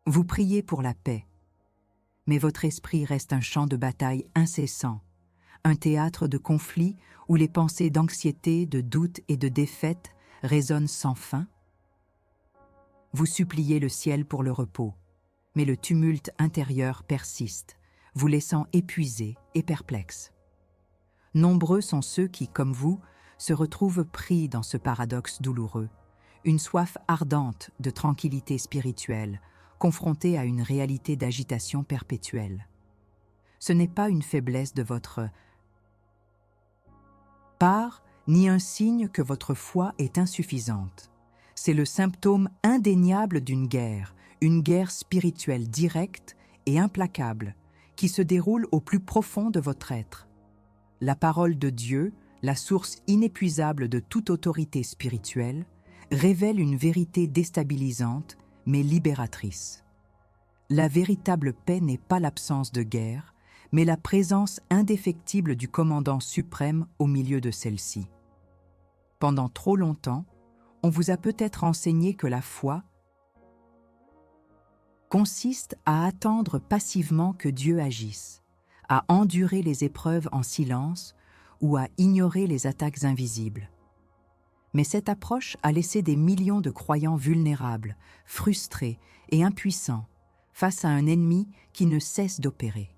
Vous priez pour la paix, mais votre esprit reste un champ de bataille incessant, un théâtre de conflits où les pensées d'anxiété, de doute et de défaite résonnent sans fin. Vous suppliez le ciel pour le repos, mais le tumulte intérieur persiste, vous laissant épuisé et perplexe. Nombreux sont ceux qui, comme vous, se retrouvent pris dans ce paradoxe douloureux, une soif ardente de tranquillité spirituelle, confrontée à une réalité d'agitation perpétuelle. Ce n'est pas une faiblesse de votre part, ni un signe que votre foi est insuffisante. C'est le symptôme indéniable d'une guerre, une guerre spirituelle directe et implacable, qui se déroule au plus profond de votre être. La parole de Dieu, la source inépuisable de toute autorité spirituelle, révèle une vérité déstabilisante, mais libératrice. La véritable paix n'est pas l'absence de guerre, mais la présence indéfectible du commandant suprême au milieu de celle-ci. Pendant trop longtemps, on vous a peut-être enseigné que la foi consiste à attendre passivement que Dieu agisse, à endurer les épreuves en silence ou à ignorer les attaques invisibles. Mais cette approche a laissé des millions de croyants vulnérables, frustrés et impuissants face à un ennemi qui ne cesse d'opérer.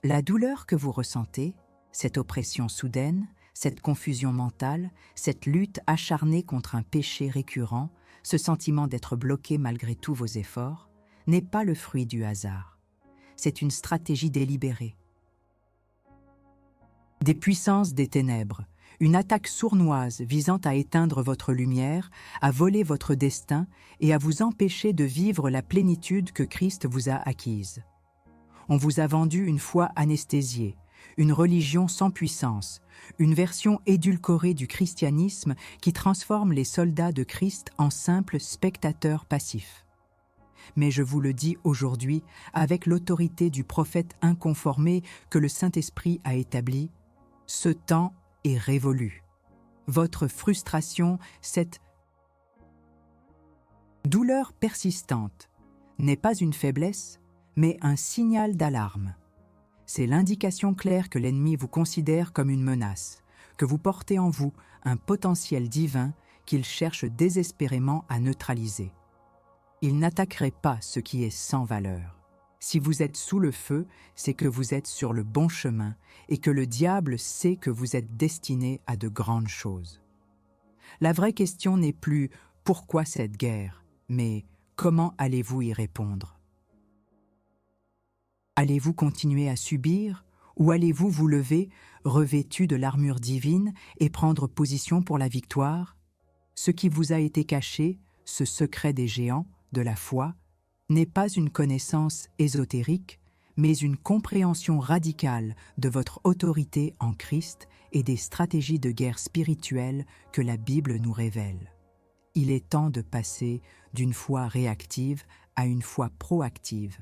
La douleur que vous ressentez, cette oppression soudaine, cette confusion mentale, cette lutte acharnée contre un péché récurrent, ce sentiment d'être bloqué malgré tous vos efforts, n'est pas le fruit du hasard. C'est une stratégie délibérée. Des puissances des ténèbres, une attaque sournoise visant à éteindre votre lumière, à voler votre destin et à vous empêcher de vivre la plénitude que Christ vous a acquise. On vous a vendu une foi anesthésiée, une religion sans puissance, une version édulcorée du christianisme qui transforme les soldats de Christ en simples spectateurs passifs. Mais je vous le dis aujourd'hui, avec l'autorité du prophète inconformé que le Saint-Esprit a établi, ce temps est révolu. Votre frustration, cette douleur persistante, n'est pas une faiblesse, mais un signal d'alarme. C'est l'indication claire que l'ennemi vous considère comme une menace, que vous portez en vous un potentiel divin qu'il cherche désespérément à neutraliser. Il n'attaquerait pas ce qui est sans valeur. Si vous êtes sous le feu, c'est que vous êtes sur le bon chemin et que le diable sait que vous êtes destiné à de grandes choses. La vraie question n'est plus « pourquoi cette guerre ?», mais « comment allez-vous y répondre ?» Allez-vous continuer à subir ou allez-vous vous lever, revêtu de l'armure divine, et prendre position pour la victoire ? Ce qui vous a été caché, ce secret des géants, de la foi, n'est pas une connaissance ésotérique, mais une compréhension radicale de votre autorité en Christ et des stratégies de guerre spirituelle que la Bible nous révèle. Il est temps de passer d'une foi réactive à une foi proactive,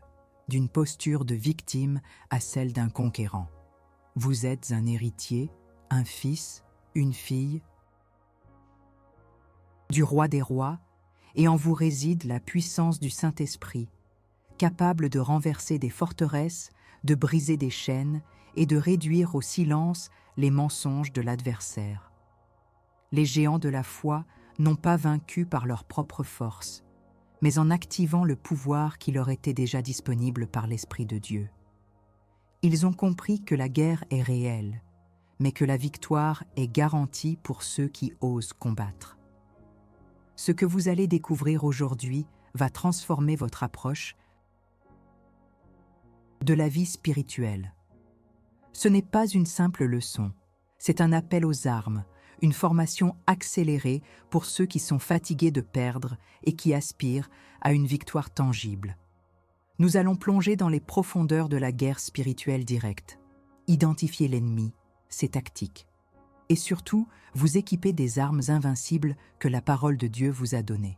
d'une posture de victime à celle d'un conquérant. Vous êtes un héritier, un fils, une fille du roi des rois, et en vous réside la puissance du Saint-Esprit, capable de renverser des forteresses, de briser des chaînes et de réduire au silence les mensonges de l'adversaire. Les géants de la foi n'ont pas vaincu par leur propre force, mais en activant le pouvoir qui leur était déjà disponible par l'Esprit de Dieu. Ils ont compris que la guerre est réelle, mais que la victoire est garantie pour ceux qui osent combattre. Ce que vous allez découvrir aujourd'hui va transformer votre approche de la vie spirituelle. Ce n'est pas une simple leçon, c'est un appel aux armes, une formation accélérée pour ceux qui sont fatigués de perdre et qui aspirent à une victoire tangible. Nous allons plonger dans les profondeurs de la guerre spirituelle directe, identifier l'ennemi, ses tactiques, et surtout vous équiper des armes invincibles que la parole de Dieu vous a données.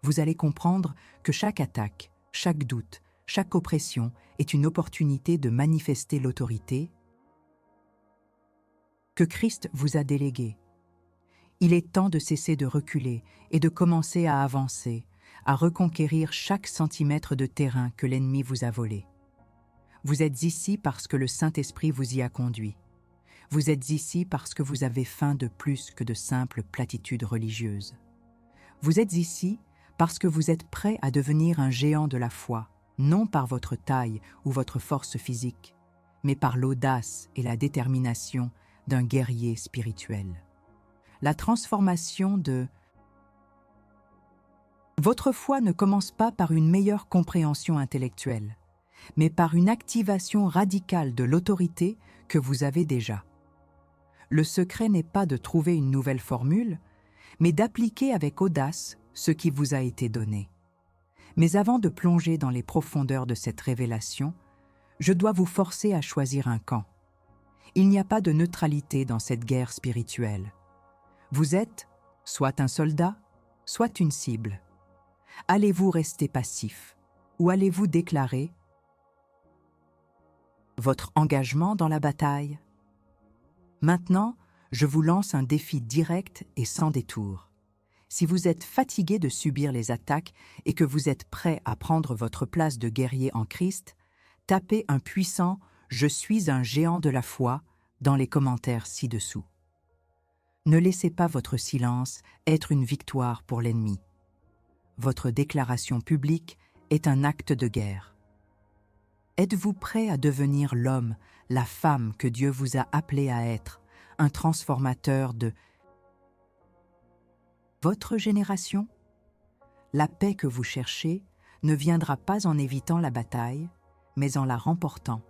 Vous allez comprendre que chaque attaque, chaque doute, chaque oppression est une opportunité de manifester l'autorité que Christ vous a déléguée. Il est temps de cesser de reculer et de commencer à avancer, à reconquérir chaque centimètre de terrain que l'ennemi vous a volé. Vous êtes ici parce que le Saint-Esprit vous y a conduit. Vous êtes ici parce que vous avez faim de plus que de simples platitudes religieuses. Vous êtes ici parce que vous êtes prêt à devenir un géant de la foi, non par votre taille ou votre force physique, mais par l'audace et la détermination d'un guerrier spirituel. La transformation de votre foi ne commence pas par une meilleure compréhension intellectuelle, mais par une activation radicale de l'autorité que vous avez déjà. Le secret n'est pas de trouver une nouvelle formule, mais d'appliquer avec audace ce qui vous a été donné. Mais avant de plonger dans les profondeurs de cette révélation, je dois vous forcer à choisir un camp. Il n'y a pas de neutralité dans cette guerre spirituelle. Vous êtes soit un soldat, soit une cible. Allez-vous rester passif ou allez-vous déclarer votre engagement dans la bataille? Maintenant, je vous lance un défi direct et sans détour. Si vous êtes fatigué de subir les attaques et que vous êtes prêt à prendre votre place de guerrier en Christ, tapez un puissant « Je suis un géant de la foi » dans les commentaires ci-dessous. Ne laissez pas votre silence être une victoire pour l'ennemi. Votre déclaration publique est un acte de guerre. Êtes-vous prêt à devenir l'homme, la femme que Dieu vous a appelé à être, un transformateur de votre génération? La paix que vous cherchez ne viendra pas en évitant la bataille, mais en la remportant.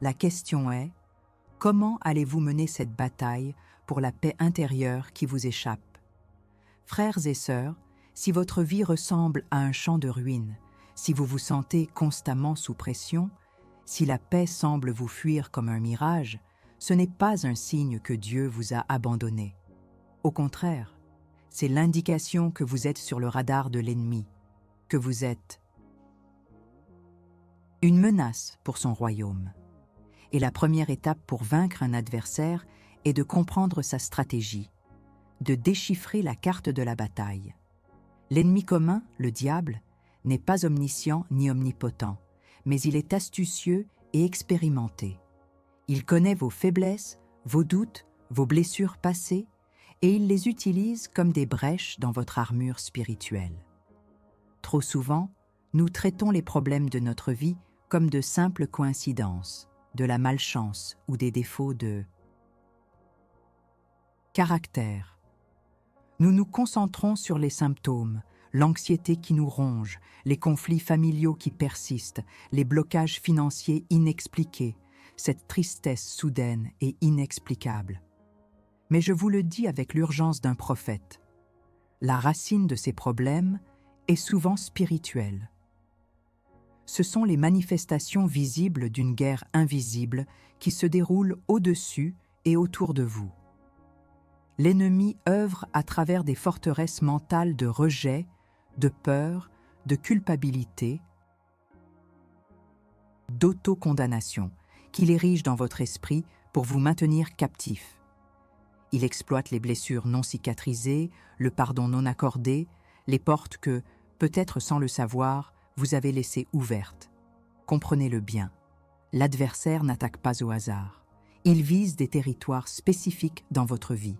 La question est, comment allez-vous mener cette bataille pour la paix intérieure qui vous échappe? Frères et sœurs, si votre vie ressemble à un champ de ruines, si vous vous sentez constamment sous pression, si la paix semble vous fuir comme un mirage, ce n'est pas un signe que Dieu vous a abandonné. Au contraire, c'est l'indication que vous êtes sur le radar de l'ennemi, que vous êtes une menace pour son royaume. Et la première étape pour vaincre un adversaire est de comprendre sa stratégie, de déchiffrer la carte de la bataille. L'ennemi commun, le diable, n'est pas omniscient ni omnipotent, mais il est astucieux et expérimenté. Il connaît vos faiblesses, vos doutes, vos blessures passées, et il les utilise comme des brèches dans votre armure spirituelle. Trop souvent, nous traitons les problèmes de notre vie comme de simples coïncidences, de la malchance ou des défauts de caractère. Nous nous concentrons sur les symptômes, l'anxiété qui nous ronge, les conflits familiaux qui persistent, les blocages financiers inexpliqués, cette tristesse soudaine et inexplicable. Mais je vous le dis avec l'urgence d'un prophète, la racine de ces problèmes est souvent spirituelle. Ce sont les manifestations visibles d'une guerre invisible qui se déroule au-dessus et autour de vous. L'ennemi œuvre à travers des forteresses mentales de rejet, de peur, de culpabilité, d'autocondamnation, qu'il érige dans votre esprit pour vous maintenir captif. Il exploite les blessures non cicatrisées, le pardon non accordé, les portes que, peut-être sans le savoir, vous avez laissées ouvertes. Comprenez-le bien, l'adversaire n'attaque pas au hasard. Il vise des territoires spécifiques dans votre vie.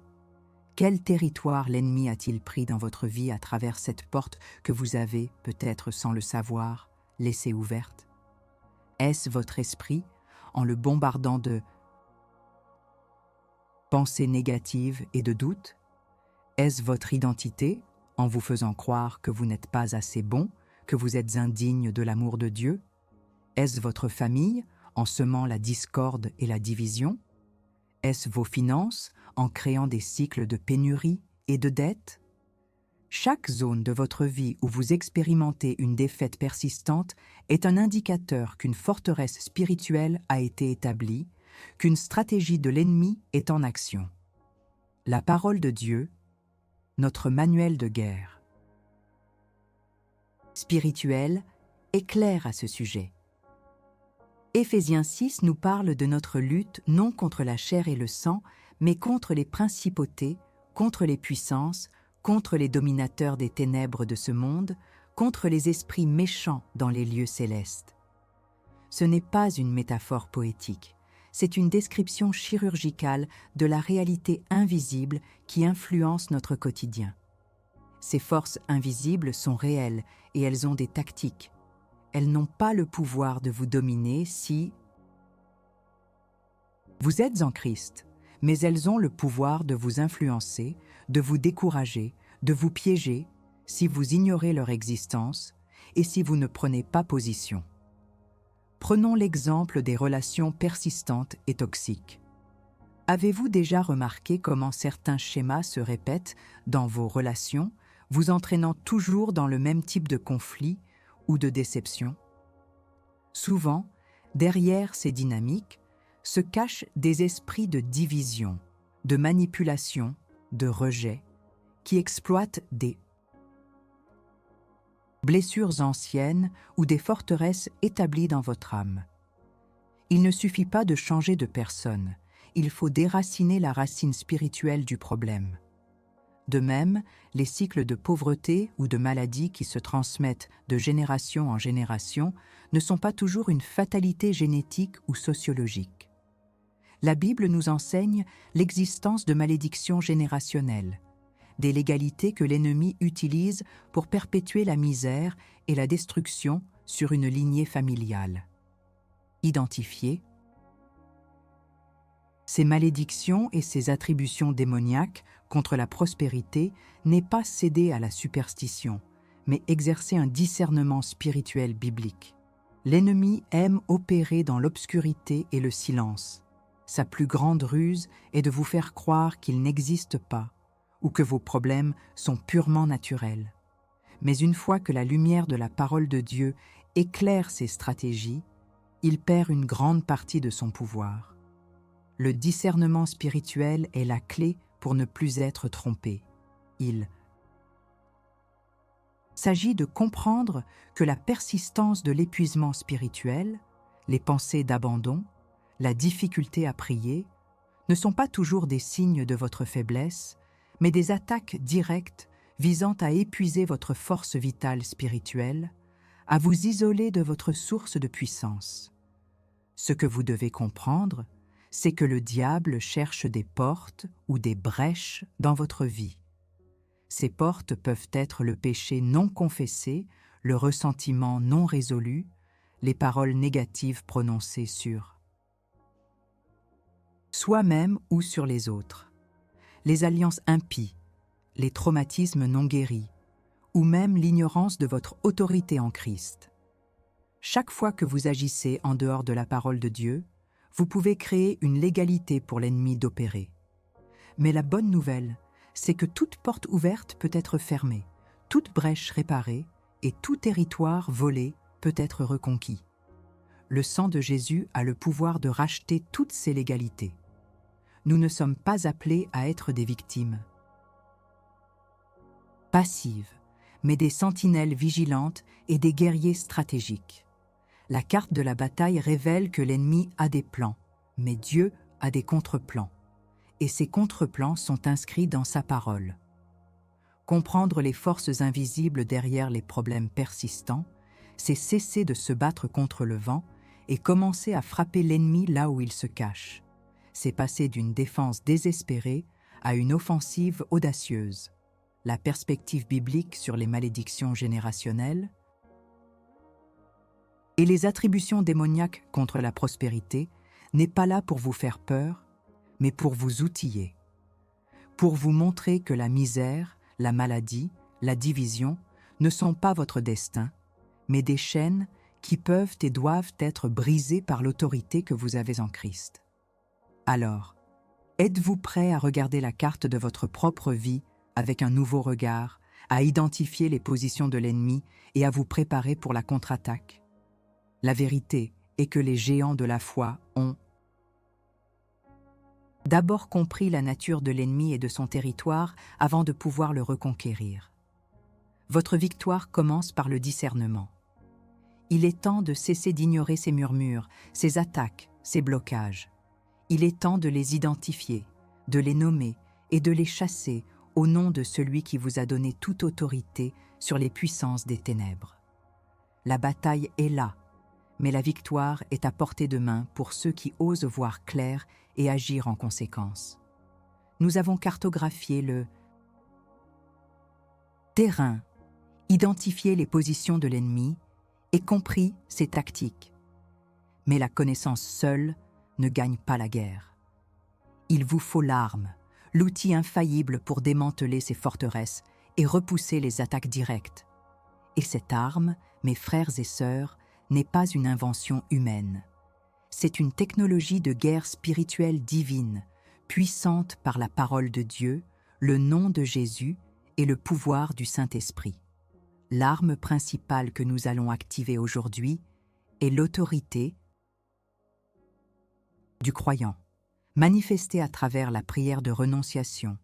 Quel territoire l'ennemi a-t-il pris dans votre vie à travers cette porte que vous avez, peut-être sans le savoir, laissée ouverte? Est-ce votre esprit, en le bombardant de pensées négatives et de doutes? Est-ce votre identité, en vous faisant croire que vous n'êtes pas assez bon, que vous êtes indigne de l'amour de Dieu? Est-ce votre famille, en semant la discorde et la division? Est-ce vos finances, en créant des cycles de pénurie et de dette? Chaque zone de votre vie où vous expérimentez une défaite persistante est un indicateur qu'une forteresse spirituelle a été établie, qu'une stratégie de l'ennemi est en action. La parole de Dieu, notre manuel de guerre spirituel, est clair à ce sujet. Éphésiens 6 nous parle de notre lutte non contre la chair et le sang, mais contre les principautés, contre les puissances, contre les dominateurs des ténèbres de ce monde, contre les esprits méchants dans les lieux célestes. Ce n'est pas une métaphore poétique, c'est une description chirurgicale de la réalité invisible qui influence notre quotidien. Ces forces invisibles sont réelles et elles ont des tactiques. Elles n'ont pas le pouvoir de vous dominer si vous êtes en Christ, mais elles ont le pouvoir de vous influencer, de vous décourager, de vous piéger si vous ignorez leur existence et si vous ne prenez pas position. Prenons l'exemple des relations persistantes et toxiques. Avez-vous déjà remarqué comment certains schémas se répètent dans vos relations, vous entraînant toujours dans le même type de conflit ou de déception? Souvent, derrière ces dynamiques, se cachent des esprits de division, de manipulation, de rejet, qui exploitent des blessures anciennes ou des forteresses établies dans votre âme. Il ne suffit pas de changer de personne, il faut déraciner la racine spirituelle du problème. De même, les cycles de pauvreté ou de maladie qui se transmettent de génération en génération ne sont pas toujours une fatalité génétique ou sociologique. La Bible nous enseigne l'existence de malédictions générationnelles, des légalités que l'ennemi utilise pour perpétuer la misère et la destruction sur une lignée familiale. Identifier ces malédictions et ces attributions démoniaques contre la prospérité n'est pas céder à la superstition, mais exercer un discernement spirituel biblique. L'ennemi aime opérer dans l'obscurité et le silence. Sa plus grande ruse est de vous faire croire qu'il n'existe pas ou que vos problèmes sont purement naturels. Mais une fois que la lumière de la parole de Dieu éclaire ses stratégies, il perd une grande partie de son pouvoir. Le discernement spirituel est la clé pour ne plus être trompé. Il s'agit de comprendre que la persistance de l'épuisement spirituel, les pensées d'abandon, la difficulté à prier, ne sont pas toujours des signes de votre faiblesse, mais des attaques directes visant à épuiser votre force vitale spirituelle, à vous isoler de votre source de puissance. Ce que vous devez comprendre, c'est que le diable cherche des portes ou des brèches dans votre vie. Ces portes peuvent être le péché non confessé, le ressentiment non résolu, les paroles négatives prononcées sur soi-même ou sur les autres, les alliances impies, les traumatismes non guéris, ou même l'ignorance de votre autorité en Christ. Chaque fois que vous agissez en dehors de la parole de Dieu, vous pouvez créer une légalité pour l'ennemi d'opérer. Mais la bonne nouvelle, c'est que toute porte ouverte peut être fermée, toute brèche réparée et tout territoire volé peut être reconquis. Le sang de Jésus a le pouvoir de racheter toutes ces légalités. Nous ne sommes pas appelés à être des victimes passives, mais des sentinelles vigilantes et des guerriers stratégiques. La carte de la bataille révèle que l'ennemi a des plans, mais Dieu a des contre-plans. Et ces contre-plans sont inscrits dans sa parole. Comprendre les forces invisibles derrière les problèmes persistants, c'est cesser de se battre contre le vent et commencer à frapper l'ennemi là où il se cache. C'est passer d'une défense désespérée à une offensive audacieuse. La perspective biblique sur les malédictions générationnelles et les attributions démoniaques contre la prospérité n'est pas là pour vous faire peur, mais pour vous outiller, pour vous montrer que la misère, la maladie, la division ne sont pas votre destin, mais des chaînes qui peuvent et doivent être brisées par l'autorité que vous avez en Christ. Alors, êtes-vous prêt à regarder la carte de votre propre vie avec un nouveau regard, à identifier les positions de l'ennemi et à vous préparer pour la contre-attaque? La vérité est que les géants de la foi ont d'abord compris la nature de l'ennemi et de son territoire avant de pouvoir le reconquérir. Votre victoire commence par le discernement. Il est temps de cesser d'ignorer ces murmures, ces attaques, ces blocages. Il est temps de les identifier, de les nommer et de les chasser au nom de celui qui vous a donné toute autorité sur les puissances des ténèbres. La bataille est là, mais la victoire est à portée de main pour ceux qui osent voir clair et agir en conséquence. Nous avons cartographié le terrain, identifié les positions de l'ennemi et compris ses tactiques. Mais la connaissance seule ne gagne pas la guerre. Il vous faut l'arme, l'outil infaillible pour démanteler ces forteresses et repousser les attaques directes. Et cette arme, mes frères et sœurs, n'est pas une invention humaine. C'est une technologie de guerre spirituelle divine, puissante par la parole de Dieu, le nom de Jésus et le pouvoir du Saint-Esprit. L'arme principale que nous allons activer aujourd'hui est l'autorité du croyant, manifestée à travers la prière de renonciation,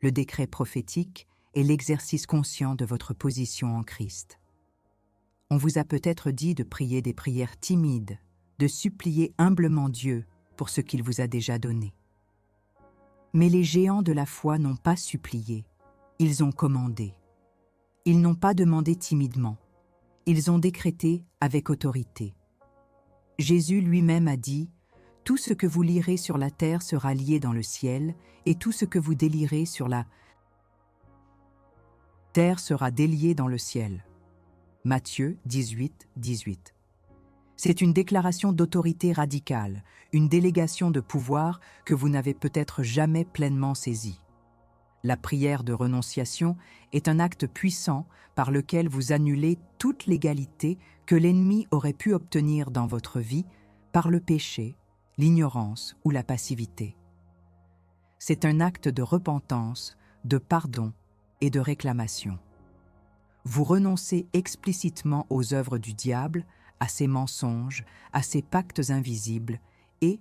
le décret prophétique et l'exercice conscient de votre position en Christ. On vous a peut-être dit de prier des prières timides, de supplier humblement Dieu pour ce qu'il vous a déjà donné. Mais les géants de la foi n'ont pas supplié, ils ont commandé. Ils n'ont pas demandé timidement, ils ont décrété avec autorité. Jésus lui-même a dit « Tout ce que vous lirez sur la terre sera lié dans le ciel, et tout ce que vous délirez sur la terre sera délié dans le ciel. » Matthieu 18, 18. C'est une déclaration d'autorité radicale, une délégation de pouvoir que vous n'avez peut-être jamais pleinement saisie. La prière de renonciation est un acte puissant par lequel vous annulez toute l'égalité que l'ennemi aurait pu obtenir dans votre vie par le péché, l'ignorance ou la passivité. C'est un acte de repentance, de pardon et de réclamation. Vous renoncez explicitement aux œuvres du diable, à ses mensonges, à ses pactes invisibles et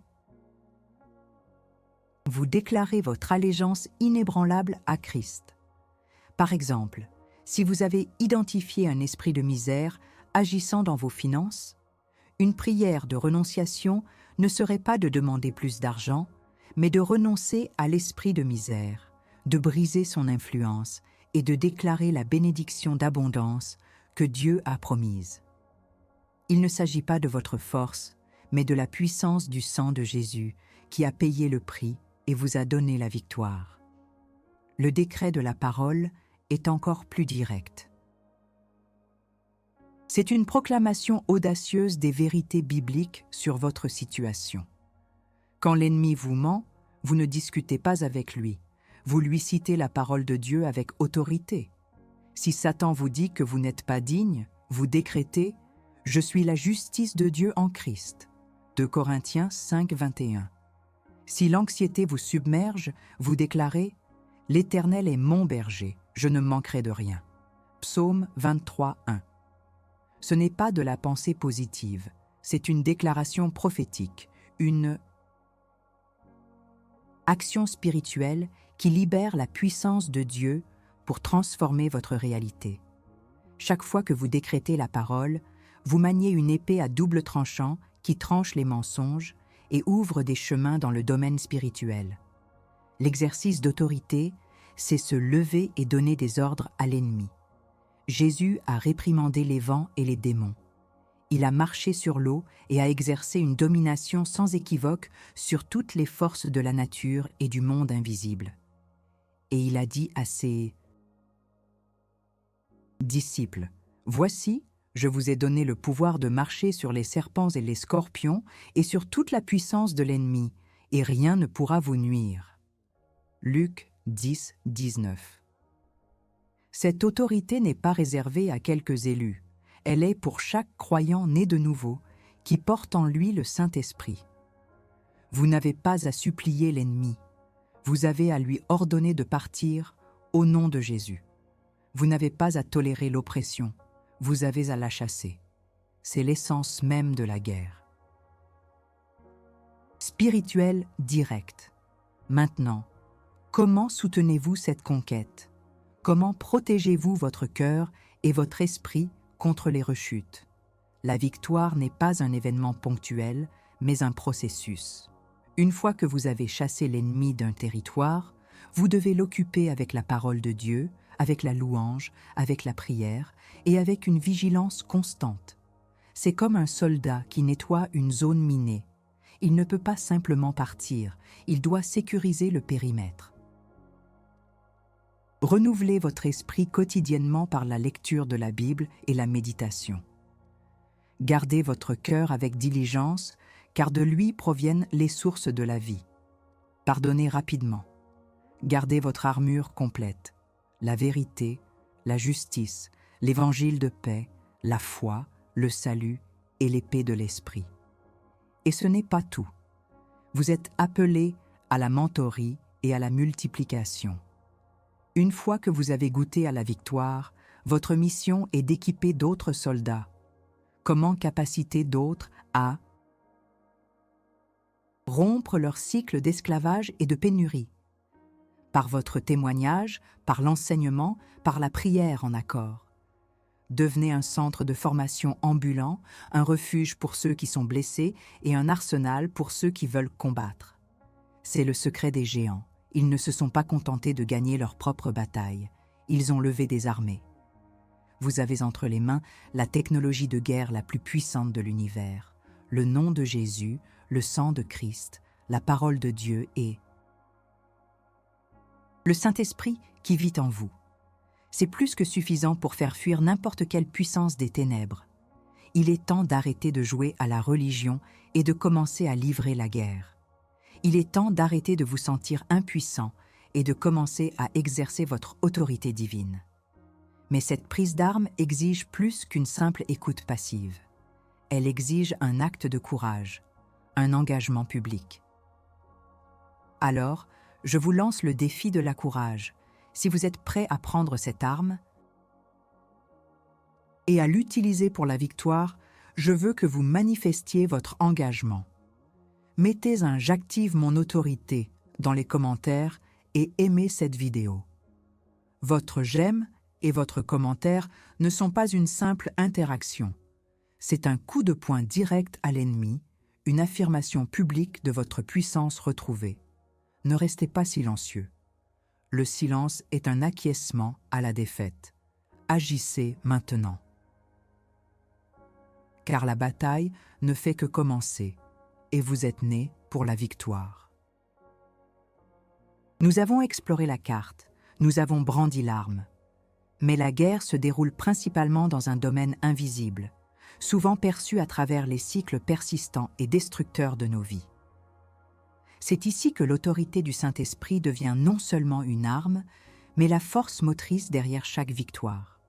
vous déclarez votre allégeance inébranlable à Christ. Par exemple, si vous avez identifié un esprit de misère agissant dans vos finances, une prière de renonciation ne serait pas de demander plus d'argent, mais de renoncer à l'esprit de misère, de briser son influence et de déclarer la bénédiction d'abondance que Dieu a promise. Il ne s'agit pas de votre force, mais de la puissance du sang de Jésus qui a payé le prix et vous a donné la victoire. Le décret de la parole est encore plus direct. C'est une proclamation audacieuse des vérités bibliques sur votre situation. Quand l'ennemi vous ment, vous ne discutez pas avec lui. Vous lui citez la parole de Dieu avec autorité. Si Satan vous dit que vous n'êtes pas digne, vous décrétez « Je suis la justice de Dieu en Christ » 2 Corinthiens 5, 21. Si l'anxiété vous submerge, vous déclarez « L'Éternel est mon berger, je ne manquerai de rien » Psaume 23, 1. Ce n'est pas de la pensée positive, c'est une déclaration prophétique, une action spirituelle qui libère la puissance de Dieu pour transformer votre réalité. Chaque fois que vous décrétez la parole, vous maniez une épée à double tranchant qui tranche les mensonges et ouvre des chemins dans le domaine spirituel. L'exercice d'autorité, c'est se lever et donner des ordres à l'ennemi. Jésus a réprimandé les vents et les démons. Il a marché sur l'eau et a exercé une domination sans équivoque sur toutes les forces de la nature et du monde invisible. Et il a dit à ses disciples, « Voici, je vous ai donné le pouvoir de marcher sur les serpents et les scorpions et sur toute la puissance de l'ennemi, et rien ne pourra vous nuire. » Luc 10, 19. Cette autorité n'est pas réservée à quelques élus. Elle est pour chaque croyant né de nouveau, qui porte en lui le Saint-Esprit. Vous n'avez pas à supplier l'ennemi. Vous avez à lui ordonner de partir au nom de Jésus. Vous n'avez pas à tolérer l'oppression. Vous avez à la chasser. C'est l'essence même de la guerre. Spirituel direct. Maintenant, comment soutenez-vous cette conquête? Comment protégez-vous votre cœur et votre esprit contre les rechutes? La victoire n'est pas un événement ponctuel, mais un processus. Une fois que vous avez chassé l'ennemi d'un territoire, vous devez l'occuper avec la parole de Dieu, avec la louange, avec la prière et avec une vigilance constante. C'est comme un soldat qui nettoie une zone minée. Il ne peut pas simplement partir, il doit sécuriser le périmètre. Renouvelez votre esprit quotidiennement par la lecture de la Bible et la méditation. Gardez votre cœur avec diligence, car de lui proviennent les sources de la vie. Pardonnez rapidement. Gardez votre armure complète, la vérité, la justice, l'évangile de paix, la foi, le salut et l'épée de l'esprit. Et ce n'est pas tout. Vous êtes appelés à la mentorie et à la multiplication. Une fois que vous avez goûté à la victoire, votre mission est d'équiper d'autres soldats. Comment capaciter d'autres à rompre leur cycle d'esclavage et de pénurie? Par votre témoignage, par l'enseignement, par la prière en accord. Devenez un centre de formation ambulant, un refuge pour ceux qui sont blessés et un arsenal pour ceux qui veulent combattre. C'est le secret des géants. Ils ne se sont pas contentés de gagner leur propre bataille. Ils ont levé des armées. Vous avez entre les mains la technologie de guerre la plus puissante de l'univers, le nom de Jésus, le sang de Christ, la parole de Dieu et le Saint-Esprit qui vit en vous. C'est plus que suffisant pour faire fuir n'importe quelle puissance des ténèbres. Il est temps d'arrêter de jouer à la religion et de commencer à livrer la guerre. Il est temps d'arrêter de vous sentir impuissant et de commencer à exercer votre autorité divine. Mais cette prise d'armes exige plus qu'une simple écoute passive. Elle exige un acte de courage, un engagement public. Alors, je vous lance le défi de la courage. Si vous êtes prêt à prendre cette arme et à l'utiliser pour la victoire, je veux que vous manifestiez votre engagement. Mettez un « j'active mon autorité » dans les commentaires et aimez cette vidéo. Votre j'aime et votre commentaire ne sont pas une simple interaction. C'est un coup de poing direct à l'ennemi, une affirmation publique de votre puissance retrouvée. Ne restez pas silencieux. Le silence est un acquiescement à la défaite. Agissez maintenant. Car la bataille ne fait que commencer. Et vous êtes nés pour la victoire. Nous avons exploré la carte, nous avons brandi l'arme. Mais la guerre se déroule principalement dans un domaine invisible, souvent perçu à travers les cycles persistants et destructeurs de nos vies. C'est ici que l'autorité du Saint-Esprit devient non seulement une arme, mais la force motrice derrière chaque victoire.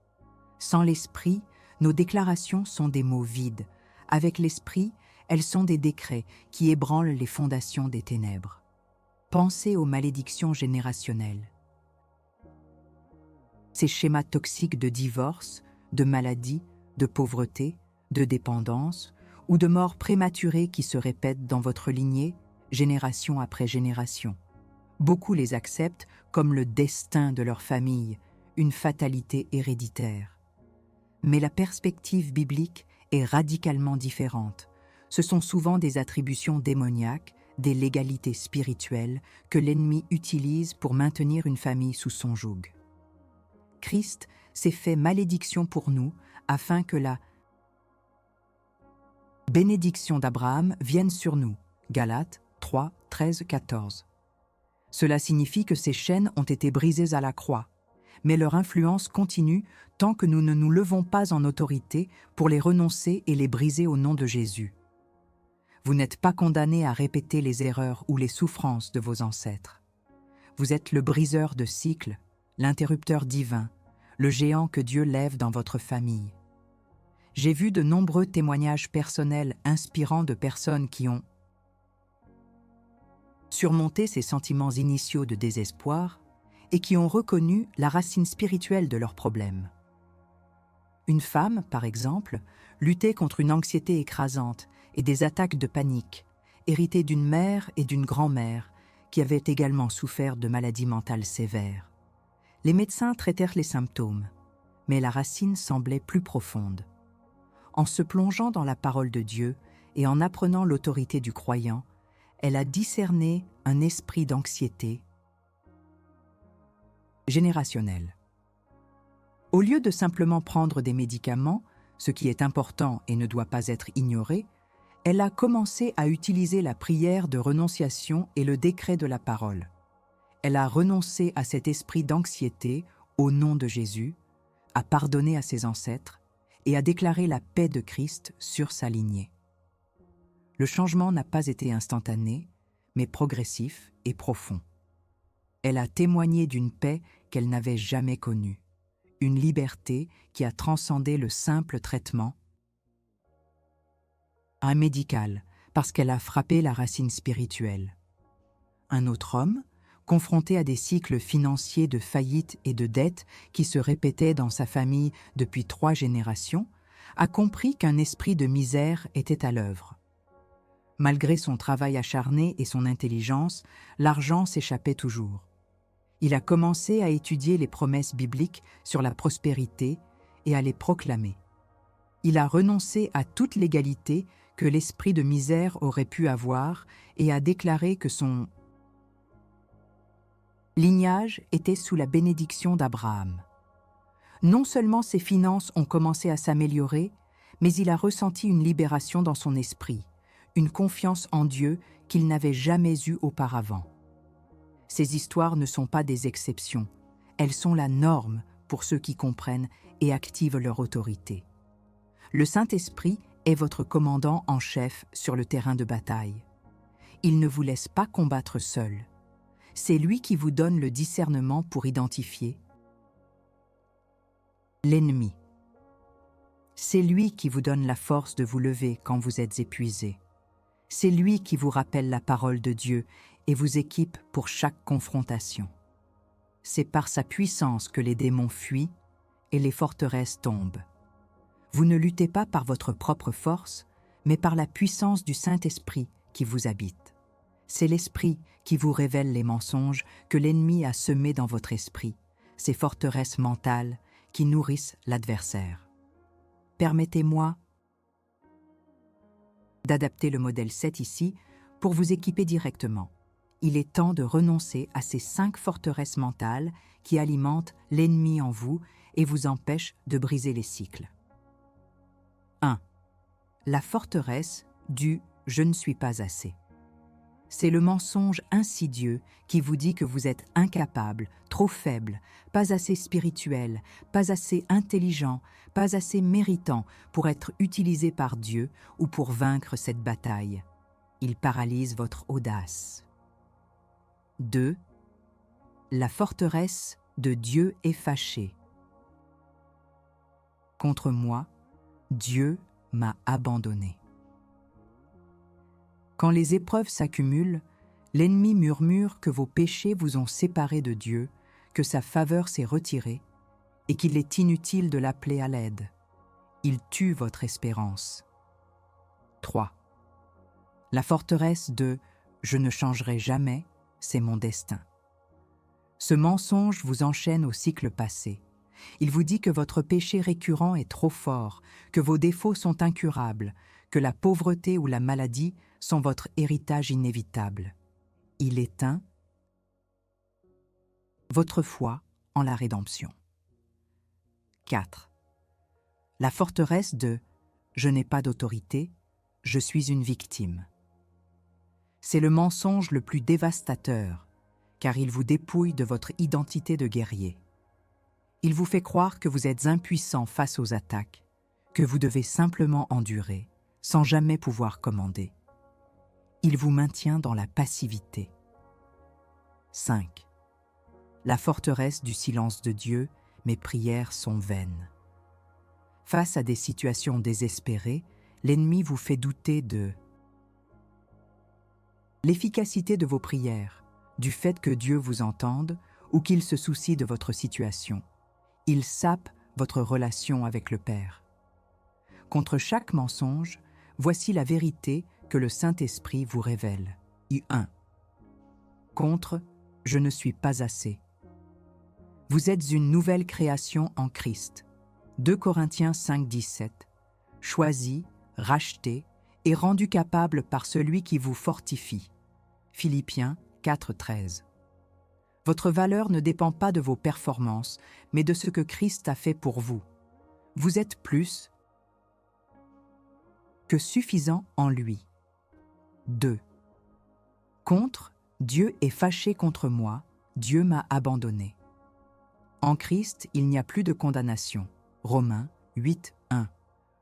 Sans l'Esprit, nos déclarations sont des mots vides. Avec l'Esprit, elles sont des décrets qui ébranlent les fondations des ténèbres. Pensez aux malédictions générationnelles. Ces schémas toxiques de divorce, de maladie, de pauvreté, de dépendance ou de mort prématurée qui se répètent dans votre lignée, génération après génération. Beaucoup les acceptent comme le destin de leur famille, une fatalité héréditaire. Mais la perspective biblique est radicalement différente. Ce sont souvent des attributions démoniaques, des légalités spirituelles que l'ennemi utilise pour maintenir une famille sous son joug. Christ s'est fait malédiction pour nous afin que la bénédiction d'Abraham vienne sur nous. Galates 3, 13, 14. Cela signifie que ces chaînes ont été brisées à la croix, mais leur influence continue tant que nous ne nous levons pas en autorité pour les renoncer et les briser au nom de Jésus. Vous n'êtes pas condamné à répéter les erreurs ou les souffrances de vos ancêtres. Vous êtes le briseur de cycles, l'interrupteur divin, le géant que Dieu lève dans votre famille. J'ai vu de nombreux témoignages personnels inspirants de personnes qui ont surmonté ces sentiments initiaux de désespoir et qui ont reconnu la racine spirituelle de leurs problèmes. Une femme, par exemple, luttait contre une anxiété écrasante et des attaques de panique, héritées d'une mère et d'une grand-mère qui avaient également souffert de maladies mentales sévères. Les médecins traitèrent les symptômes, mais la racine semblait plus profonde. En se plongeant dans la parole de Dieu et en apprenant l'autorité du croyant, elle a discerné un esprit d'anxiété Générationnel. Au lieu de simplement prendre des médicaments, ce qui est important et ne doit pas être ignoré, elle a commencé à utiliser la prière de renonciation et le décret de la parole. Elle a renoncé à cet esprit d'anxiété au nom de Jésus, a pardonné à ses ancêtres et a déclaré la paix de Christ sur sa lignée. Le changement n'a pas été instantané, mais progressif et profond. Elle a témoigné d'une paix qu'elle n'avait jamais connue, une liberté qui a transcendé le simple traitement un médical, parce qu'elle a frappé la racine spirituelle. Un autre homme, confronté à des cycles financiers de faillite et de dette qui se répétaient dans sa famille depuis 3 générations, a compris qu'un esprit de misère était à l'œuvre. Malgré son travail acharné et son intelligence, l'argent s'échappait toujours. Il a commencé à étudier les promesses bibliques sur la prospérité et à les proclamer. Il a renoncé à toute l'égalité que l'esprit de misère aurait pu avoir et a déclaré que son lignage était sous la bénédiction d'Abraham. Non seulement ses finances ont commencé à s'améliorer, mais il a ressenti une libération dans son esprit, une confiance en Dieu qu'il n'avait jamais eue auparavant. Ces histoires ne sont pas des exceptions, elles sont la norme pour ceux qui comprennent et activent leur autorité. Le Saint-Esprit est votre commandant en chef sur le terrain de bataille. Il ne vous laisse pas combattre seul. C'est lui qui vous donne le discernement pour identifier l'ennemi. C'est lui qui vous donne la force de vous lever quand vous êtes épuisé. C'est lui qui vous rappelle la parole de Dieu et vous équipe pour chaque confrontation. C'est par sa puissance que les démons fuient et les forteresses tombent. Vous ne luttez pas par votre propre force, mais par la puissance du Saint-Esprit qui vous habite. C'est l'Esprit qui vous révèle les mensonges que l'ennemi a semés dans votre esprit, ces forteresses mentales qui nourrissent l'adversaire. Permettez-moi d'adapter le modèle 7 ici pour vous équiper directement. Il est temps de renoncer à ces 5 forteresses mentales qui alimentent l'ennemi en vous et vous empêchent de briser les cycles. 1. La forteresse du « je ne suis pas assez ». C'est le mensonge insidieux qui vous dit que vous êtes incapable, trop faible, pas assez spirituel, pas assez intelligent, pas assez méritant pour être utilisé par Dieu ou pour vaincre cette bataille. Il paralyse votre audace. 2. La forteresse de Dieu est fâché. Contre moi, Dieu m'a abandonné. Quand les épreuves s'accumulent, l'ennemi murmure que vos péchés vous ont séparés de Dieu, que sa faveur s'est retirée et qu'il est inutile de l'appeler à l'aide. Il tue votre espérance. 3. La forteresse de « je ne changerai jamais », c'est mon destin. Ce mensonge vous enchaîne au cycle passé. Il vous dit que votre péché récurrent est trop fort, que vos défauts sont incurables, que la pauvreté ou la maladie sont votre héritage inévitable. Il éteint votre foi en la rédemption. 4. La forteresse de « je n'ai pas d'autorité, je suis une victime ». C'est le mensonge le plus dévastateur, car il vous dépouille de votre identité de guerrier. Il vous fait croire que vous êtes impuissant face aux attaques, que vous devez simplement endurer, sans jamais pouvoir commander. Il vous maintient dans la passivité. 5. La forteresse du silence de Dieu, mes prières sont vaines. Face à des situations désespérées, l'ennemi vous fait douter de l'efficacité de vos prières, du fait que Dieu vous entende ou qu'il se soucie de votre situation. Il sape votre relation avec le Père. Contre chaque mensonge, voici la vérité que le Saint-Esprit vous révèle. I1. Contre « je ne suis pas assez ». Vous êtes une nouvelle création en Christ. 2 Corinthiens 5, 17. Choisi, racheté et rendu capable par celui qui vous fortifie. Philippiens 4, 13. Votre valeur ne dépend pas de vos performances, mais de ce que Christ a fait pour vous. Vous êtes plus que suffisant en lui. 2. Contre, Dieu est fâché contre moi, Dieu m'a abandonné. En Christ, il n'y a plus de condamnation. Romains 8, 1.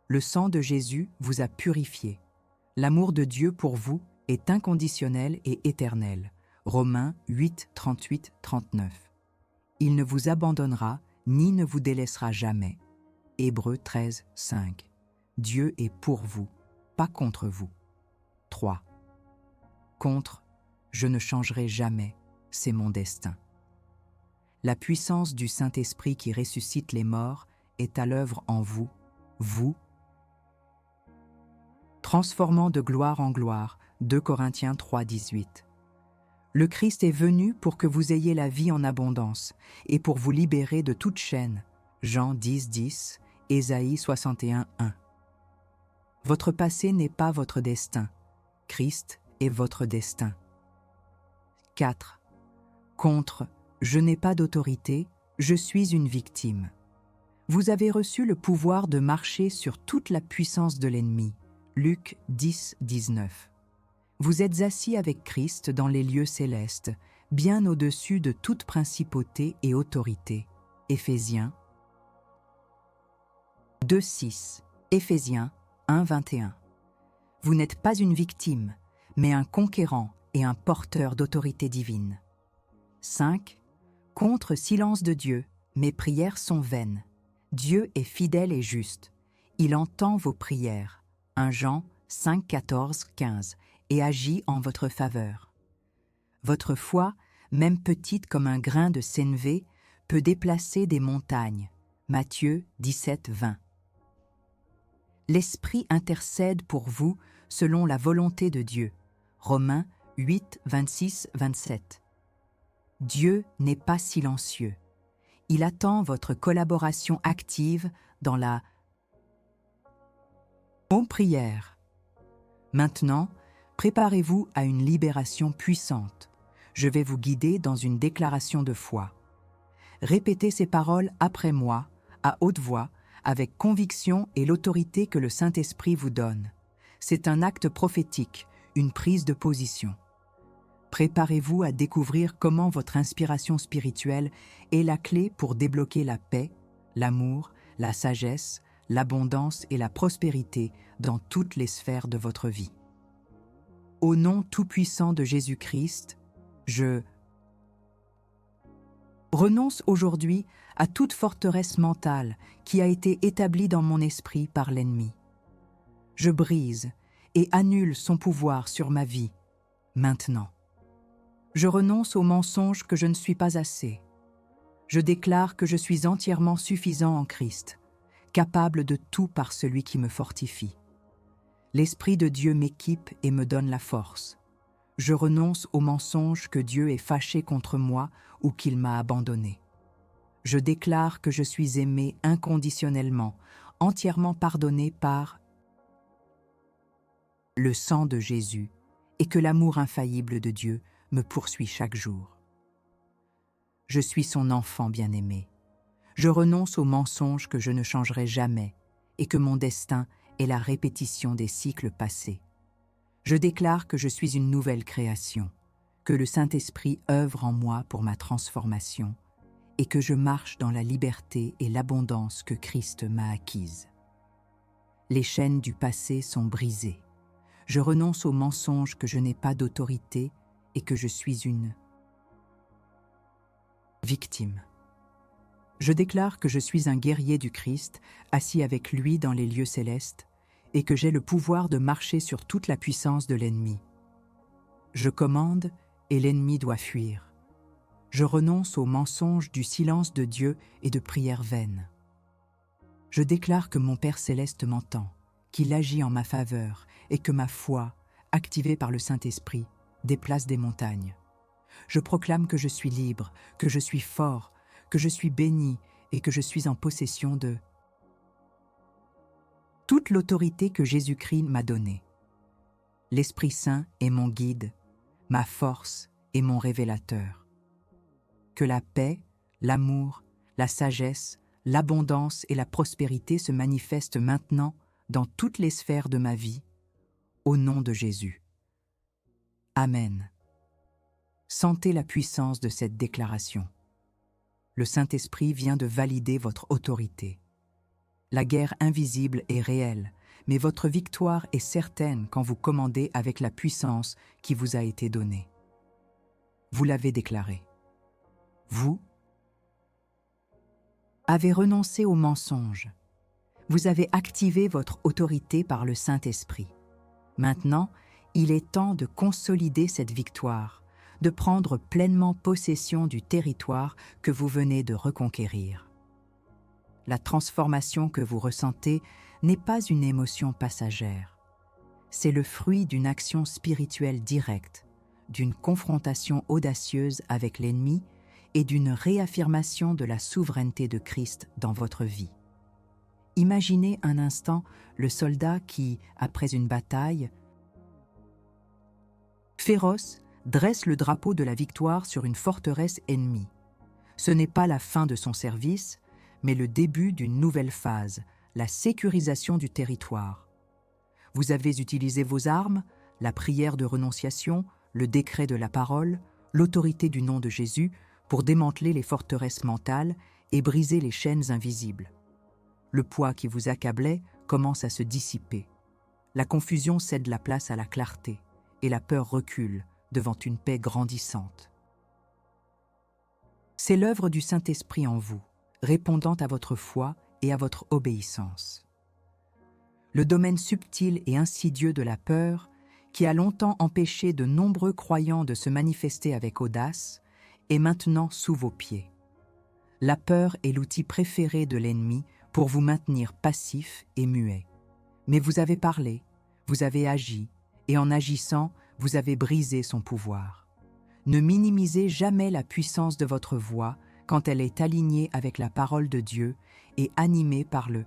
Le sang de Jésus vous a purifié. L'amour de Dieu pour vous est inconditionnel et éternel. Romains 8, 38, 39. Il ne vous abandonnera ni ne vous délaissera jamais. Hébreux 13, 5. Dieu est pour vous, pas contre vous. 3. Contre, je ne changerai jamais, c'est mon destin. La puissance du Saint-Esprit qui ressuscite les morts est à l'œuvre en vous, vous, transformant de gloire en gloire, 2 Corinthiens 3, 18. Le Christ est venu pour que vous ayez la vie en abondance et pour vous libérer de toute chaîne, Jean 10, 10, Ésaïe 61, 1. Votre passé n'est pas votre destin, Christ est votre destin. 4. Contre, je n'ai pas d'autorité, je suis une victime. Vous avez reçu le pouvoir de marcher sur toute la puissance de l'ennemi. Luc 10, 19. Vous êtes assis avec Christ dans les lieux célestes, bien au-dessus de toute principauté et autorité. Éphésiens 2, 6. Éphésiens 1, 21. Vous n'êtes pas une victime, mais un conquérant et un porteur d'autorité divine. 5. Contre silence de Dieu, mes prières sont vaines. Dieu est fidèle et juste. Il entend vos prières. 1 Jean 5, 14, 15 et agit en votre faveur. Votre foi, même petite comme un grain de sénévé, peut déplacer des montagnes. Matthieu 17, 20. L'Esprit intercède pour vous selon la volonté de Dieu. Romains 8, 26, 27. Dieu n'est pas silencieux. Il attend votre collaboration active dans la prière. Maintenant, préparez-vous à une libération puissante. Je vais vous guider dans une déclaration de foi. Répétez ces paroles après moi, à haute voix, avec conviction et l'autorité que le Saint-Esprit vous donne. C'est un acte prophétique, une prise de position. Préparez-vous à découvrir comment votre inspiration spirituelle est la clé pour débloquer la paix, l'amour, la sagesse, l'abondance et la prospérité dans toutes les sphères de votre vie. Au nom tout-puissant de Jésus-Christ, je renonce aujourd'hui à toute forteresse mentale qui a été établie dans mon esprit par l'ennemi. Je brise et annule son pouvoir sur ma vie, maintenant. Je renonce au mensonge que je ne suis pas assez. Je déclare que je suis entièrement suffisant en Christ, capable de tout par celui qui me fortifie. L'Esprit de Dieu m'équipe et me donne la force. Je renonce au mensonge que Dieu est fâché contre moi ou qu'il m'a abandonné. Je déclare que je suis aimé inconditionnellement, entièrement pardonné par le sang de Jésus et que l'amour infaillible de Dieu me poursuit chaque jour. Je suis son enfant bien-aimé. Je renonce au mensonge que je ne changerai jamais et que mon destin est la répétition des cycles passés. Je déclare que je suis une nouvelle création, que le Saint-Esprit œuvre en moi pour ma transformation et que je marche dans la liberté et l'abondance que Christ m'a acquise. Les chaînes du passé sont brisées. Je renonce au mensonge que je n'ai pas d'autorité et que je suis une victime. Je déclare que je suis un guerrier du Christ, assis avec lui dans les lieux célestes, et que j'ai le pouvoir de marcher sur toute la puissance de l'ennemi. Je commande et l'ennemi doit fuir. Je renonce au mensonge du silence de Dieu et de prières vaines. Je déclare que mon Père céleste m'entend, qu'il agit en ma faveur et que ma foi, activée par le Saint-Esprit, déplace des montagnes. Je proclame que je suis libre, que je suis fort, que je suis béni et que je suis en possession de toute l'autorité que Jésus-Christ m'a donnée. L'Esprit Saint est mon guide, ma force et mon révélateur. que la paix, l'amour, la sagesse, l'abondance et la prospérité se manifestent maintenant dans toutes les sphères de ma vie, au nom de Jésus. Amen. Sentez la puissance de cette déclaration. Le Saint-Esprit vient de valider votre autorité. La guerre invisible est réelle, mais votre victoire est certaine quand vous commandez avec la puissance qui vous a été donnée. Vous l'avez déclaré. Vous avez renoncé au mensonge. Vous avez activé votre autorité par le Saint-Esprit. Maintenant, il est temps de consolider cette victoire, de prendre pleinement possession du territoire que vous venez de reconquérir. La transformation que vous ressentez n'est pas une émotion passagère. C'est le fruit d'une action spirituelle directe, d'une confrontation audacieuse avec l'ennemi et d'une réaffirmation de la souveraineté de Christ dans votre vie. Imaginez un instant le soldat qui, après une bataille féroce, dresse le drapeau de la victoire sur une forteresse ennemie. Ce n'est pas la fin de son service, mais le début d'une nouvelle phase, la sécurisation du territoire. Vous avez utilisé vos armes, la prière de renonciation, le décret de la parole, l'autorité du nom de Jésus pour démanteler les forteresses mentales et briser les chaînes invisibles. Le poids qui vous accablait commence à se dissiper. La confusion cède la place à la clarté et la peur recule devant une paix grandissante. C'est l'œuvre du Saint-Esprit en vous, répondant à votre foi et à votre obéissance. Le domaine subtil et insidieux de la peur, qui a longtemps empêché de nombreux croyants de se manifester avec audace, est maintenant sous vos pieds. La peur est l'outil préféré de l'ennemi pour vous maintenir passif et muet. Mais vous avez parlé, vous avez agi, et en agissant, vous avez brisé son pouvoir. Ne minimisez jamais la puissance de votre voix quand elle est alignée avec la parole de Dieu et animée par le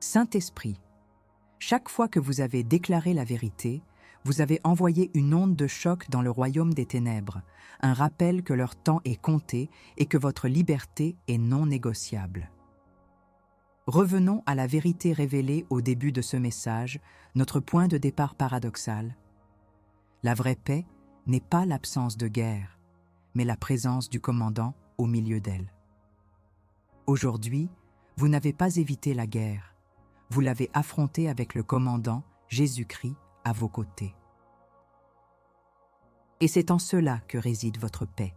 Saint-Esprit. Chaque fois que vous avez déclaré la vérité, vous avez envoyé une onde de choc dans le royaume des ténèbres, un rappel que leur temps est compté et que votre liberté est non négociable. Revenons à la vérité révélée au début de ce message, notre point de départ paradoxal. La vraie paix n'est pas l'absence de guerre, mais la présence du commandant au milieu d'elle. Aujourd'hui, vous n'avez pas évité la guerre, vous l'avez affrontée avec le commandant, Jésus-Christ, à vos côtés. Et c'est en cela que réside votre paix.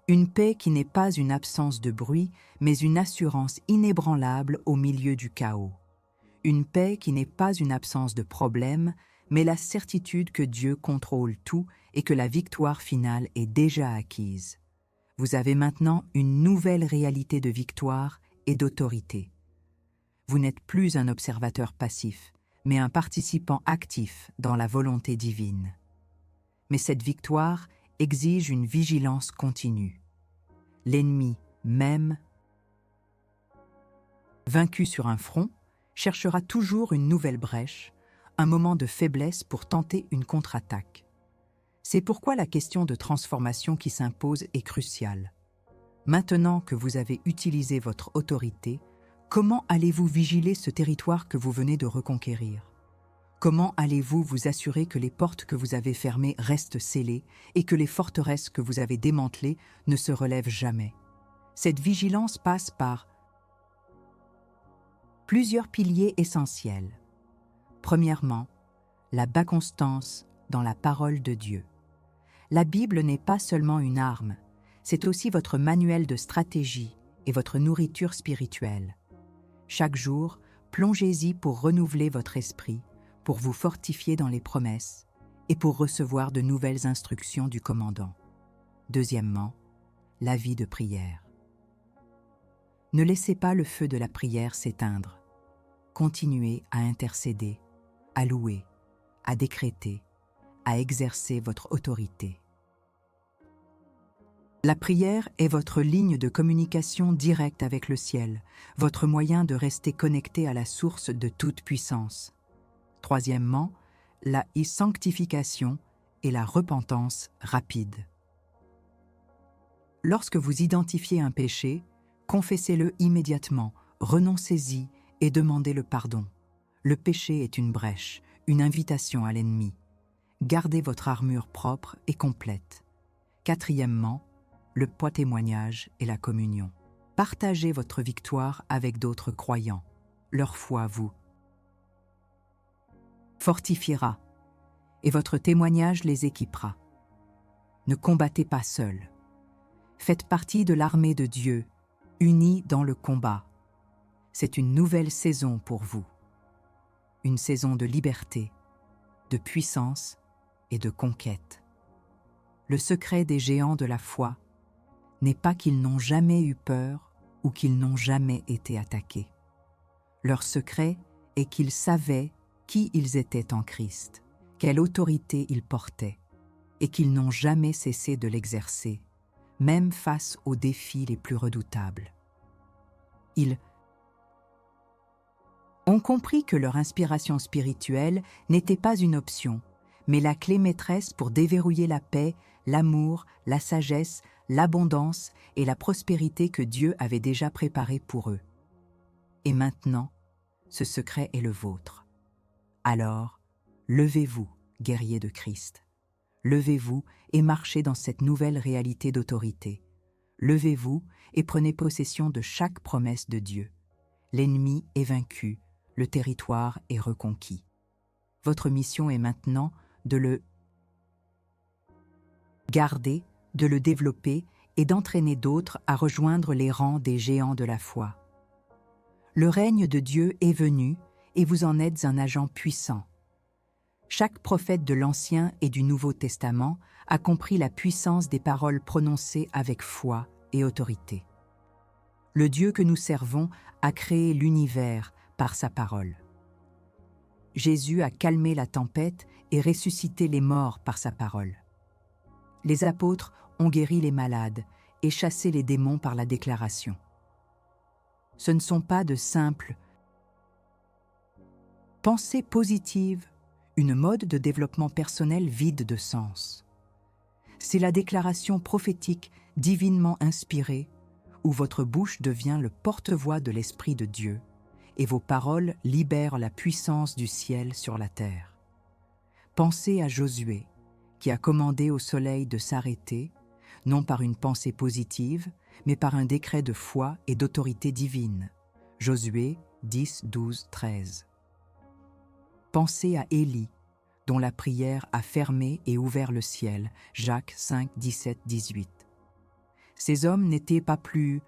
Une paix qui n'est pas une absence de bruit, mais une assurance inébranlable au milieu du chaos. Une paix qui n'est pas une absence de problème, mais la certitude que Dieu contrôle tout et que la victoire finale est déjà acquise. Vous avez maintenant une nouvelle réalité de victoire et d'autorité. Vous n'êtes plus un observateur passif, mais un participant actif dans la volonté divine. Mais cette victoire exige une vigilance continue. L'ennemi, même vaincu sur un front, cherchera toujours une nouvelle brèche, un moment de faiblesse pour tenter une contre-attaque. C'est pourquoi la question de transformation qui s'impose est cruciale. Maintenant que vous avez utilisé votre autorité, comment allez-vous vigiler ce territoire que vous venez de reconquérir ? Comment allez-vous vous assurer que les portes que vous avez fermées restent scellées et que les forteresses que vous avez démantelées ne se relèvent jamais ? Cette vigilance passe par plusieurs piliers essentiels. Premièrement, la constance dans la parole de Dieu. La Bible n'est pas seulement une arme, c'est aussi votre manuel de stratégie et votre nourriture spirituelle. Chaque jour, plongez-y pour renouveler votre esprit, pour vous fortifier dans les promesses et pour recevoir de nouvelles instructions du commandant. Deuxièmement, la vie de prière. Ne laissez pas le feu de la prière s'éteindre. Continuez à intercéder, à louer, à décréter, à exercer votre autorité. La prière est votre ligne de communication directe avec le ciel, votre moyen de rester connecté à la source de toute puissance. Troisièmement, la sanctification et la repentance rapide. Lorsque vous identifiez un péché, confessez-le immédiatement, renoncez-y et demandez le pardon. Le péché est une brèche, une invitation à l'ennemi. Gardez votre armure propre et complète. Quatrièmement, le témoignage et la communion. Partagez votre victoire avec d'autres croyants. Leur foi vous fortifiera et votre témoignage les équipera. Ne combattez pas seul. Faites partie de l'armée de Dieu, unis dans le combat. C'est une nouvelle saison pour vous. Une saison de liberté, de puissance et de conquête. Le secret des géants de la foi n'est pas qu'ils n'ont jamais eu peur ou qu'ils n'ont jamais été attaqués. Leur secret est qu'ils savaient qui ils étaient en Christ, quelle autorité ils portaient, et qu'ils n'ont jamais cessé de l'exercer, même face aux défis les plus redoutables. Ils ont compris que leur inspiration spirituelle n'était pas une option, mais la clé maîtresse pour déverrouiller la paix, l'amour, la sagesse, l'abondance et la prospérité que Dieu avait déjà préparée pour eux. Et maintenant, ce secret est le vôtre. Alors, levez-vous, guerriers de Christ. Levez-vous et marchez dans cette nouvelle réalité d'autorité. Levez-vous et prenez possession de chaque promesse de Dieu. L'ennemi est vaincu, le territoire est reconquis. Votre mission est maintenant de le garder, de le développer et d'entraîner d'autres à rejoindre les rangs des géants de la foi. Le règne de Dieu est venu et vous en êtes un agent puissant. Chaque prophète de l'Ancien et du Nouveau Testament a compris la puissance des paroles prononcées avec foi et autorité. Le Dieu que nous servons a créé l'univers par sa parole. Jésus a calmé la tempête et ressuscité les morts par sa parole. Les apôtres ont guéri les malades et chassé les démons par la déclaration. Ce ne sont pas de simples pensées positives, une mode de développement personnel vide de sens. C'est la déclaration prophétique divinement inspirée où votre bouche devient le porte-voix de l'Esprit de Dieu et vos paroles libèrent la puissance du ciel sur la terre. Pensez à Josué, qui a commandé au soleil de s'arrêter, non par une pensée positive, mais par un décret de foi et d'autorité divine. Josué 10, 12, 13. Pensez à Élie, dont la prière a fermé et ouvert le ciel. Jacques 5, 17, 18. Ces hommes n'étaient pas plus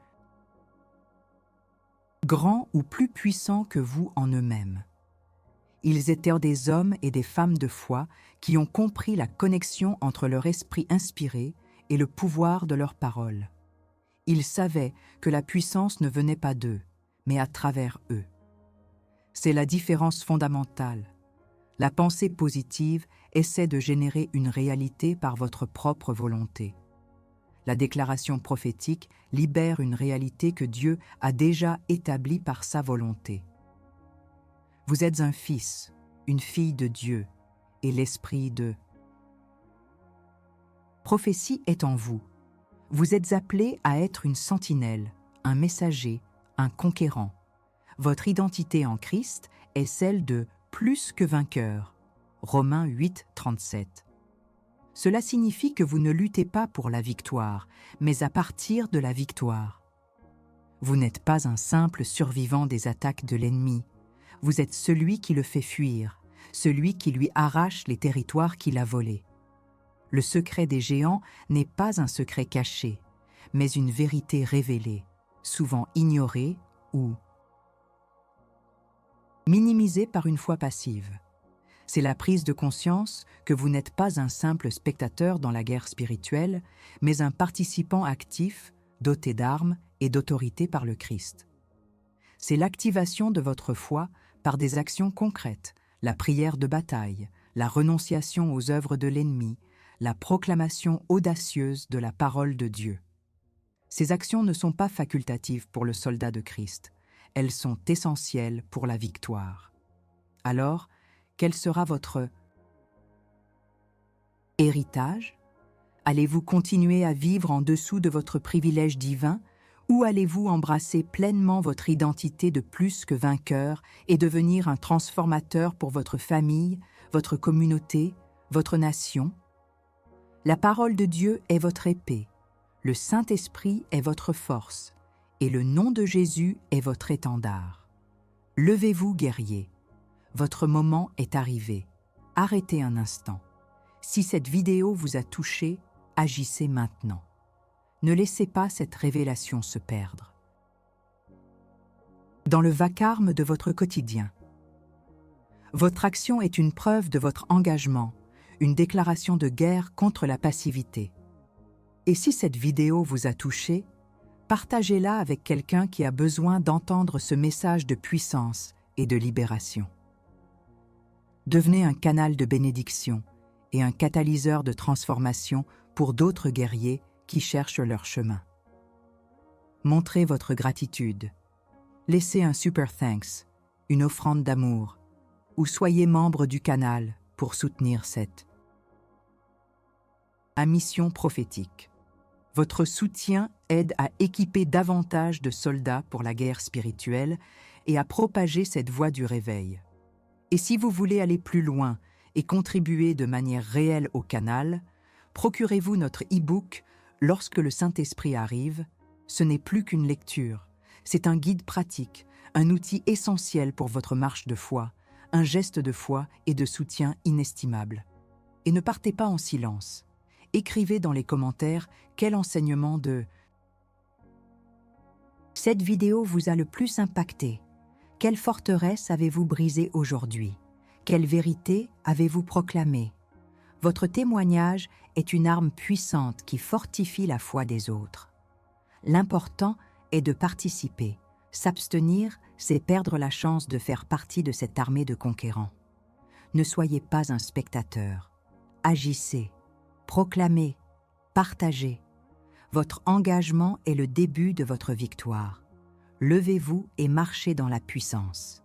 grands ou plus puissants que vous en eux-mêmes. Ils étaient des hommes et des femmes de foi qui ont compris la connexion entre leur esprit inspiré et le pouvoir de leurs paroles. Ils savaient que la puissance ne venait pas d'eux, mais à travers eux. C'est la différence fondamentale. La pensée positive essaie de générer une réalité par votre propre volonté. La déclaration prophétique libère une réalité que Dieu a déjà établie par sa volonté. Vous êtes un fils, une fille de Dieu, et l'esprit de prophétie est en vous. Vous êtes appelé à être une sentinelle, un messager, un conquérant. Votre identité en Christ est celle de plus que vainqueur. Romains 8, 37. Cela signifie que vous ne luttez pas pour la victoire, mais à partir de la victoire. Vous n'êtes pas un simple survivant des attaques de l'ennemi. Vous êtes celui qui le fait fuir, celui qui lui arrache les territoires qu'il a volés. Le secret des géants n'est pas un secret caché, mais une vérité révélée, souvent ignorée ou minimisée par une foi passive. C'est la prise de conscience que vous n'êtes pas un simple spectateur dans la guerre spirituelle, mais un participant actif, doté d'armes et d'autorité par le Christ. C'est l'activation de votre foi par des actions concrètes, la prière de bataille, la renonciation aux œuvres de l'ennemi, la proclamation audacieuse de la parole de Dieu. Ces actions ne sont pas facultatives pour le soldat de Christ, elles sont essentielles pour la victoire. Alors, quel sera votre héritage? Allez-vous continuer à vivre en dessous de votre privilège divin ou allez-vous embrasser pleinement votre identité de plus que vainqueur et devenir un transformateur pour votre famille, votre communauté, votre nation? La parole de Dieu est votre épée, le Saint-Esprit est votre force et le nom de Jésus est votre étendard. Levez-vous, guerriers. Votre moment est arrivé. Arrêtez un instant. Si cette vidéo vous a touché, agissez maintenant. Ne laissez pas cette révélation se perdre. Dans le vacarme de votre quotidien. Votre action est une preuve de votre engagement, une déclaration de guerre contre la passivité. Et si cette vidéo vous a touché, partagez-la avec quelqu'un qui a besoin d'entendre ce message de puissance et de libération. Devenez un canal de bénédiction et un catalyseur de transformation pour d'autres guerriers qui cherchent leur chemin. Montrez votre gratitude. Laissez un super thanks, une offrande d'amour, ou soyez membre du canal pour soutenir cette mission prophétique. Votre soutien aide à équiper davantage de soldats pour la guerre spirituelle et à propager cette voie du réveil. Et si vous voulez aller plus loin et contribuer de manière réelle au canal, procurez-vous notre e-book « Lorsque le Saint-Esprit arrive ». Ce n'est plus qu'une lecture, c'est un guide pratique, un outil essentiel pour votre marche de foi, un geste de foi et de soutien inestimable. Et ne partez pas en silence. Écrivez dans les commentaires quel enseignement de cette vidéo vous a le plus impacté. Quelle forteresse avez-vous brisée aujourd'hui? Quelle vérité avez-vous proclamée? Votre témoignage est une arme puissante qui fortifie la foi des autres. L'important est de participer. S'abstenir, c'est perdre la chance de faire partie de cette armée de conquérants. Ne soyez pas un spectateur. Agissez, proclamez, partagez. Votre engagement est le début de votre victoire. Levez-vous et marchez dans la puissance.